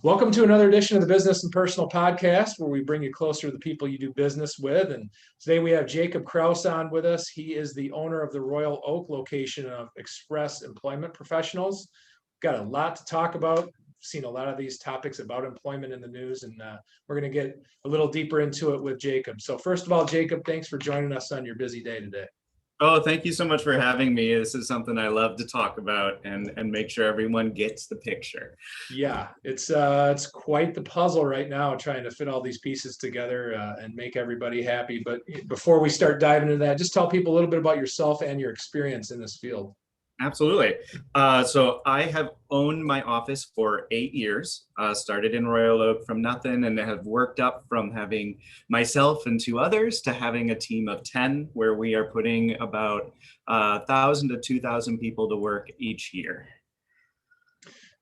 Welcome to another edition of the Business and Personal Podcast, where we bring you closer to the people you do business with. And today we have Jacob Krause on with us. He is the owner of the Royal Oak location of Express Employment Professionals. Got a lot to talk about. Seen a lot of these topics about employment in the news, and we're going to get a little deeper into it with Jacob. So first of all, Jacob, thanks for joining us on your busy day today. Oh, thank you so much for having me. This is something I love to talk about and make sure everyone gets the picture. Yeah, it's quite the puzzle right now, trying to fit all these pieces together and make everybody happy. But before we start diving into that, just tell people a little bit about yourself and your experience in this field. Absolutely. So I have owned my office for 8 years, started in Royal Oak from nothing, and have worked up from having myself and 2 others to having a team of 10, where we are putting about 1,000 to 2,000 people to work each year.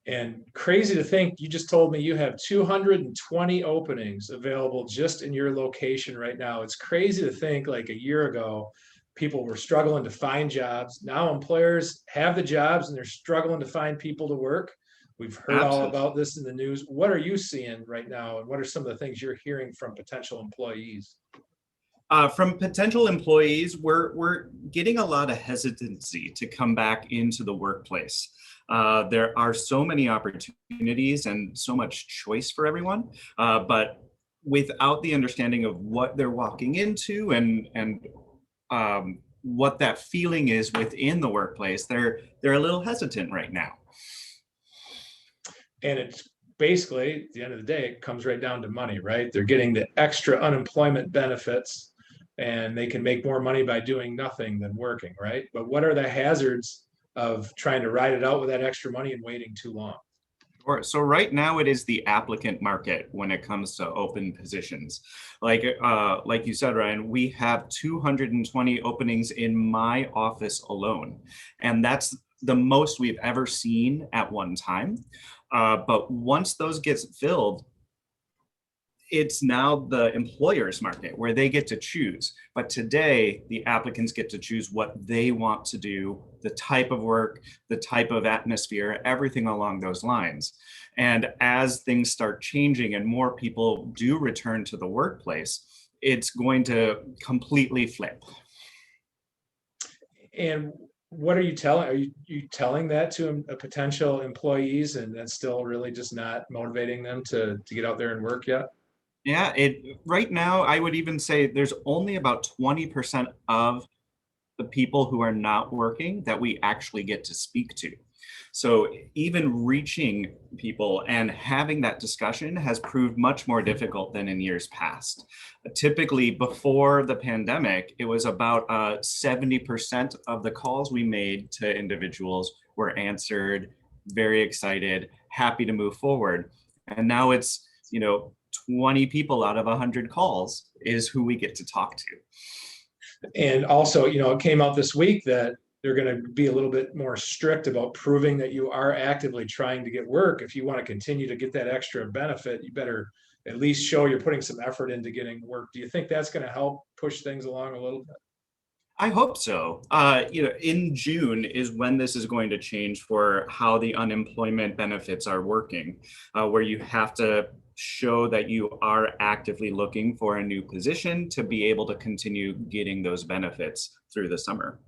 And crazy to think, you just told me you have 220 openings available just in your location right now. It's crazy to think, like a year ago, people were struggling to find jobs. Now employers have the jobs and they're struggling to find people to work. We've heard all about this in the news. What are you seeing right now? And what are some of the things you're hearing from potential employees? From potential employees, we're getting a lot of hesitancy to come back into the workplace. There are so many opportunities and so much choice for everyone, but without the understanding of what they're walking into and what that feeling is within the workplace, they're a little hesitant right now. And it's basically, at the end of the day, it comes right down to money, right? They're getting the extra unemployment benefits and they can make more money by doing nothing than working, right? But what are the hazards of trying to ride it out with that extra money and waiting too long? So right now it is the applicant market when it comes to open positions. Like you said, Ryan, we have 220 openings in my office alone, and that's the most we've ever seen at one time. But once those get filled, it's now the employer's market where they get to choose. But today, the applicants get to choose what they want to do, the type of work, the type of atmosphere, everything along those lines. And as things start changing and more people do return to the workplace, it's going to completely flip. And what are you telling? Are you telling that to a potential employees, and that's still really just not motivating them to get out there and work yet? Yeah, right now, I would even say there's only about 20% of the people who are not working that we actually get to speak to. So even reaching people and having that discussion has proved much more difficult than in years past. Typically, before the pandemic, it was about 70% of the calls we made to individuals were answered, very excited, happy to move forward. And now it's, 20 people out of 100 calls is who we get to talk to. And also, it came out this week that they're going to be a little bit more strict about proving that you are actively trying to get work. If you want to continue to get that extra benefit, you better at least show you're putting some effort into getting work. Do you think that's going to help push things along a little bit? I hope so. In June is when this is going to change for how the unemployment benefits are working, where you have to show that you are actively looking for a new position to be able to continue getting those benefits through the summer.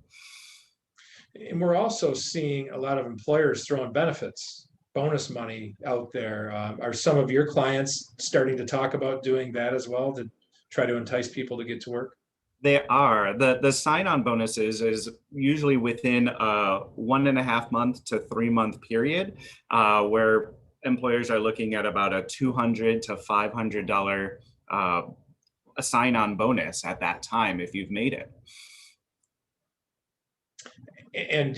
And we're also seeing a lot of employers throwing benefits, bonus money out there. Are some of your clients starting to talk about doing that as well to try to entice people to get to work? They are. The sign-on bonuses is usually within a 1.5 month to 3 month period, where employers are looking at about a $200 to $500 a sign-on bonus at that time if you've made it. And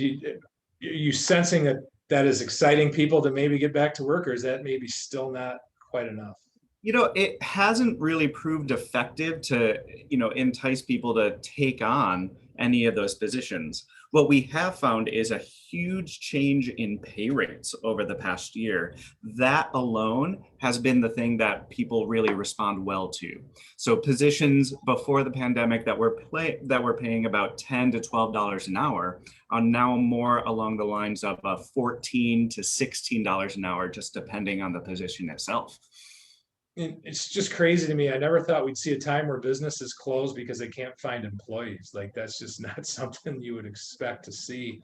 you sensing that is exciting people to maybe get back to work, or is that maybe still not quite enough? It hasn't really proved effective to, entice people to take on any of those positions. What we have found is a huge change in pay rates over the past year. That alone has been the thing that people really respond well to. So positions before the pandemic that were paying about $10 to $12 an hour are now more along the lines of $14 to $16 an hour, just depending on the position itself. And it's just crazy to me. I never thought we'd see a time where businesses close because they can't find employees. Like that's just not something you would expect to see.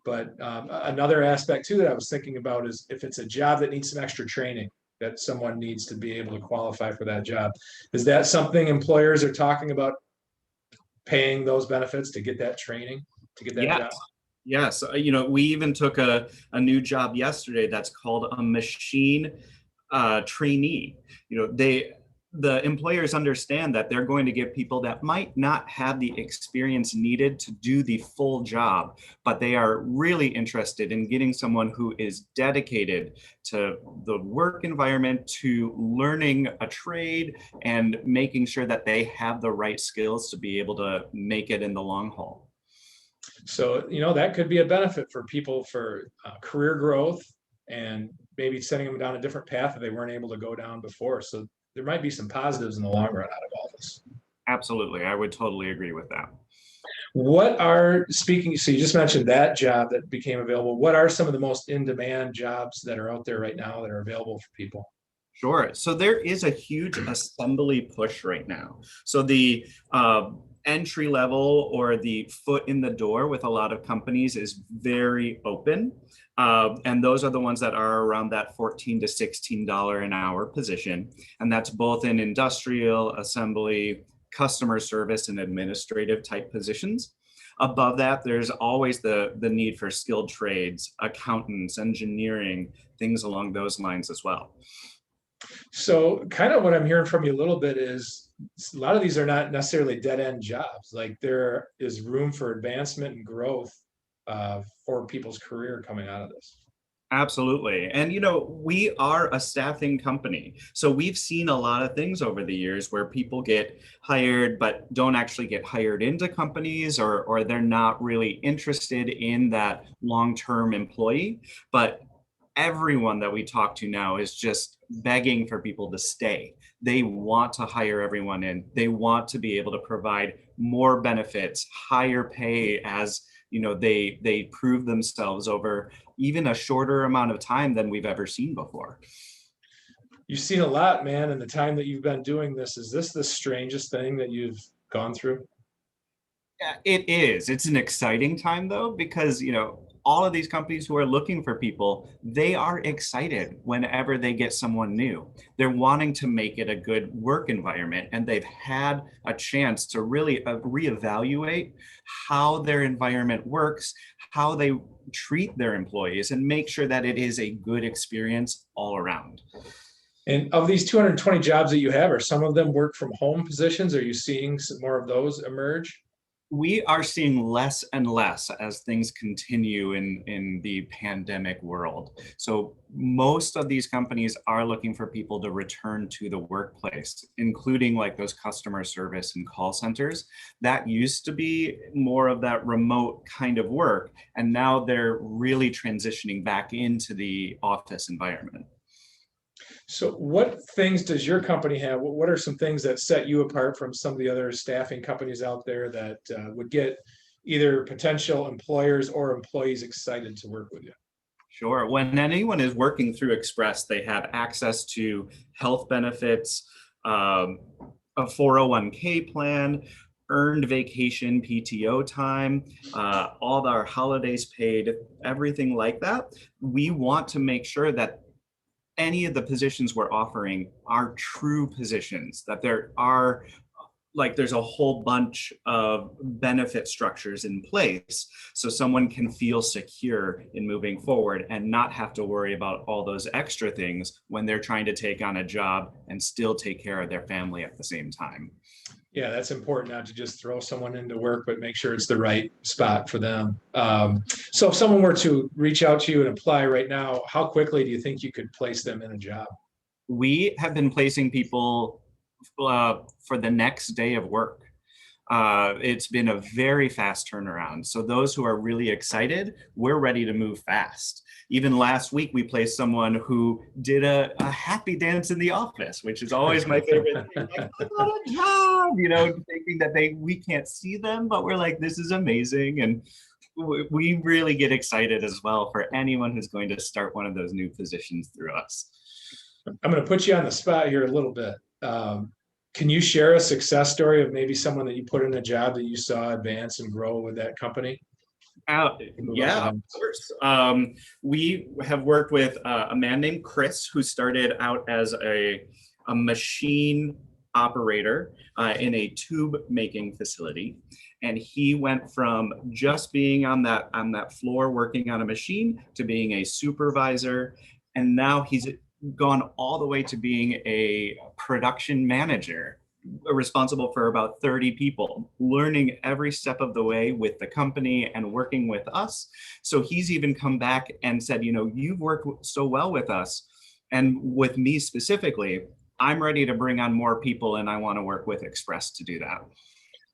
But another aspect too that I was thinking about is if it's a job that needs some extra training, that someone needs to be able to qualify for that job. Is that something employers are talking about, paying those benefits to get that training, to get that Yes. job? Yes, we even took a new job yesterday that's called a machine trainee. The employers understand that they're going to give people that might not have the experience needed to do the full job, but they are really interested in getting someone who is dedicated to the work environment, to learning a trade, and making sure that they have the right skills to be able to make it in the long haul. So, that could be a benefit for people for career growth and maybe sending them down a different path that they weren't able to go down before. So there might be some positives in the long run out of all this. Absolutely, I would totally agree with that. So you just mentioned that job that became available. What are some of the most in-demand jobs that are out there right now that are available for people? Sure. So there is a huge assembly push right now. So the entry level or the foot in the door with a lot of companies is very open. And those are the ones that are around that $14 to $16 an hour position. And that's both in industrial, assembly, customer service, and administrative type positions. Above that, there's always the need for skilled trades, accountants, engineering, things along those lines as well. So kind of what I'm hearing from you a little bit is a lot of these are not necessarily dead end jobs. Like there is room for advancement and growth for people's career coming out of this. Absolutely. And we are a staffing company. So we've seen a lot of things over the years where people get hired but don't actually get hired into companies, or they're not really interested in that long-term employee. But everyone that we talk to now is just begging for people to stay. They want to hire everyone in. They want to be able to provide more benefits, higher pay as they prove themselves over even a shorter amount of time than we've ever seen before. You've seen a lot, man, in the time that you've been doing this. Is this the strangest thing that you've gone through? Yeah, it is. It's an exciting time though, because all of these companies who are looking for people, they are excited whenever they get someone new. They're wanting to make it a good work environment, and they've had a chance to really reevaluate how their environment works, how they treat their employees, and make sure that it is a good experience all around. And of these 220 jobs that you have, are some of them work from home positions? Are you seeing some more of those emerge? We are seeing less and less as things continue in the pandemic world. So most of these companies are looking for people to return to the workplace, including like those customer service and call centers. That used to be more of that remote kind of work, and now they're really transitioning back into the office environment. So what things does your company have? What are some things that set you apart from some of the other staffing companies out there that would get either potential employers or employees excited to work with you? Sure. When anyone is working through Express, they have access to health benefits, a 401k plan, earned vacation, PTO time, all our holidays paid, everything like that. We want to make sure that any of the positions we're offering are true positions, that there's a whole bunch of benefit structures in place so someone can feel secure in moving forward and not have to worry about all those extra things when they're trying to take on a job and still take care of their family at the same time. Yeah, that's important, not to just throw someone into work, but make sure it's the right spot for them. So if someone were to reach out to you and apply right now, how quickly do you think you could place them in a job? We have been placing people for the next day of work. It's been a very fast turnaround. So those who are really excited, we're ready to move fast. Even last week, we placed someone who did a happy dance in the office, which is always my favorite thing. Like, I got a job, thinking that we can't see them, but we're like, this is amazing. And we really get excited as well for anyone who's going to start one of those new positions through us. I'm going to put you on the spot here a little bit. Can you share a success story of maybe someone that you put in a job that you saw advance and grow with that company? Yeah, of course. We have worked with a man named Chris who started out as a machine operator in a tube making facility, and he went from just being on that floor working on a machine to being a supervisor, and now he's gone all the way to being a production manager responsible for about 30 people, learning every step of the way with the company and working with us. So he's even come back and said, you've worked so well with us and with me specifically, I'm ready to bring on more people and I want to work with Express to do that.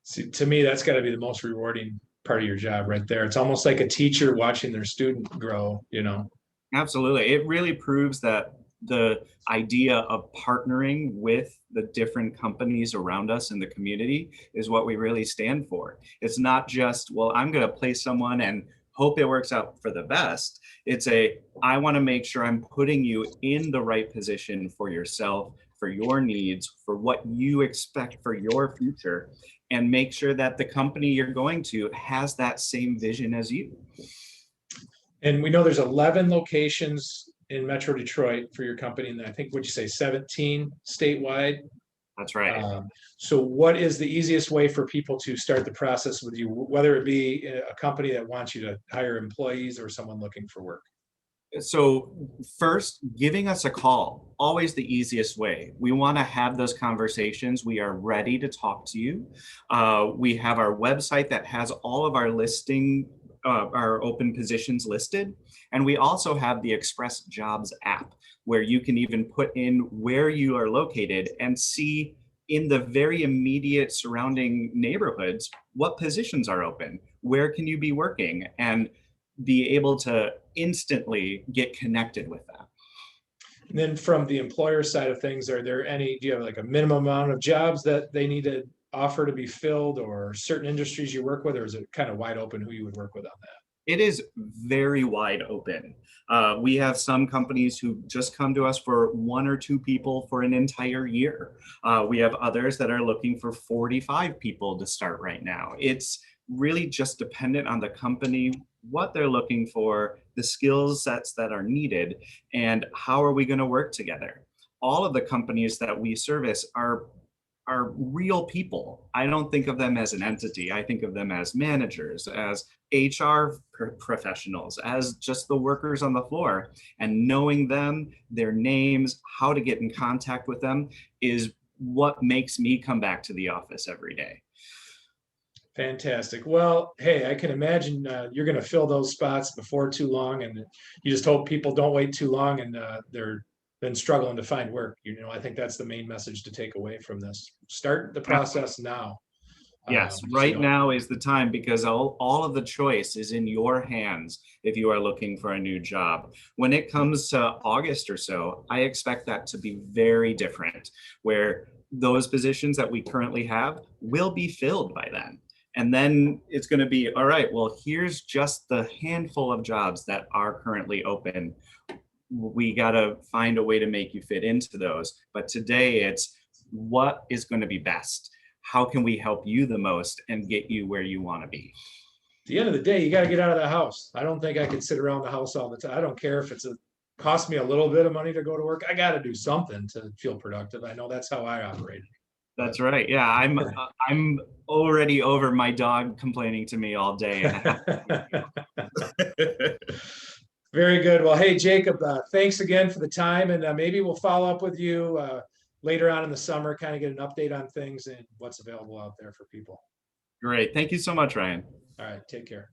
See, to me, that's got to be the most rewarding part of your job right there. It's almost like a teacher watching their student grow, Absolutely. It really proves that the idea of partnering with the different companies around us in the community is what we really stand for. It's not just, well, I'm going to place someone and hope it works out for the best. It's I want to make sure I'm putting you in the right position for yourself, for your needs, for what you expect for your future, and make sure that the company you're going to has that same vision as you. And we know there's 11 locations in Metro Detroit for your company, and I think, would you say 17 statewide? That's right. So what is the easiest way for people to start the process with you, whether it be a company that wants you to hire employees or someone looking for work? So first, giving us a call, always the easiest way. We want to have those conversations. We are ready to talk to you. We have our website that has all of our our open positions listed. And we also have the Express Jobs app where you can even put in where you are located and see in the very immediate surrounding neighborhoods what positions are open, where can you be working, and be able to instantly get connected with that. And then from the employer side of things, do you have like a minimum amount of jobs that they need to offer to be filled, or certain industries you work with, or is it kind of wide open who you would work with on that? It is very wide open. We have some companies who just come to us for 1 or 2 people for an entire year. We have others that are looking for 45 people to start right now. It's really just dependent on the company, what they're looking for, the skill sets that are needed, and how are we going to work together. All of the companies that we service are real people. I don't think of them as an entity. I think of them as managers, as HR professionals, as just the workers on the floor. And knowing them, their names, how to get in contact with them is what makes me come back to the office every day. Fantastic. Well, hey, I can imagine you're going to fill those spots before too long, and you just hope people don't wait too long and they're been struggling to find work. I think that's the main message to take away from this. Start the process now. Yes, right now is the time, because all of the choice is in your hands if you are looking for a new job. When it comes to August or so, I expect that to be very different, where those positions that we currently have will be filled by then. And then it's going to be, all right, well, here's just the handful of jobs that are currently open. We got to find a way to make you fit into those. But today it's what is going to be best? How can we help you the most and get you where you want to be? At the end of the day, you got to get out of the house. I don't think I can sit around the house all the time. I don't care if cost me a little bit of money to go to work. I got to do something to feel productive. I know that's how I operate. That's right. Yeah, I'm already over my dog complaining to me all day. Very good. Well, hey, Jacob, thanks again for the time, and maybe we'll follow up with you later on in the summer, kind of get an update on things and what's available out there for people. Great. Thank you so much, Ryan. All right. Take care.